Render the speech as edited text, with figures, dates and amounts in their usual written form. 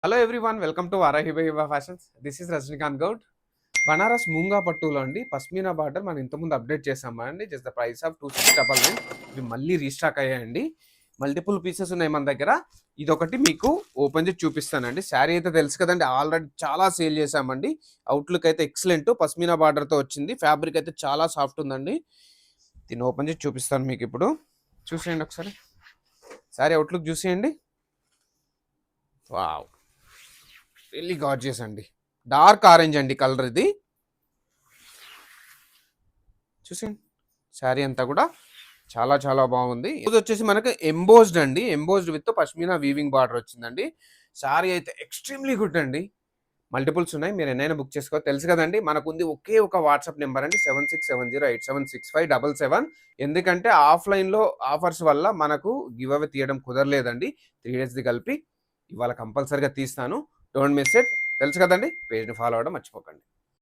Hello everyone, welcome to Varahiba Fashions. This is Rajinikanth Goud. Banaras moonga పట్టులో అండి pashmina border మనం ఇంతకుముందు అప్డేట్ చేసామా అండి. Just the price of 2699. ఇవి మళ్ళీ రీస్టాక్ అయ్యాయండి. మల్టిపుల్ పీసెస్ ఉన్నాయి మన దగ్గర. ఇదొకటి మీకు ఓపెన్ చేసి చూపిస్తానండి. శారీ అయితే తెలుసు కదండి, ఆల్రెడీ చాలా సేల్ చేసామండి. అవుట్లుక్ అయితే ఎక్సలెంట్, పష్మీనా బార్డర్తో వచ్చింది. ఫ్యాబ్రిక్ అయితే చాలా సాఫ్ట్ ఉందండి. దీన్ని ఓపెన్ చేసి చూపిస్తాను మీకు ఇప్పుడు. చూసేయండి ఒకసారి, శారీ అవుట్లుక్ చూసేయండి. వావ్, రియల్లీ గార్జియస్ అండి. డార్క్ ఆరెంజ్ అండి కలర్ ఇది. చూసేయండి, శారీ అంతా కూడా చాలా చాలా బాగుంది. ఇది వచ్చేసి మనకు ఎంబోజ్డ్ అండి, embossed with pashmina weaving border వచ్చిందండి. శారీ అయితే ఎక్స్ట్రీమ్లీ గుడ్ అండి. మల్టిపుల్స్ ఉన్నాయి, మీరు ఎన్నైనా బుక్ చేసుకోవచ్చు. తెలుసు కదండి, మనకుంది ఒకే ఒక వాట్సాప్ నెంబర్ అండి, 7670876577. ఎందుకంటే ఆఫ్లైన్లో ఆఫర్స్ వల్ల మనకు గివ్ అవే తీయడం కుదరలేదండి. 3 డేస్ది కలిపి ఇవాళ కంపల్సరీగా తీస్తాను. Don't miss it. తెలుసు కదండి, పేజ్ని ఫాలో అవ్వడం మర్చిపోకండి.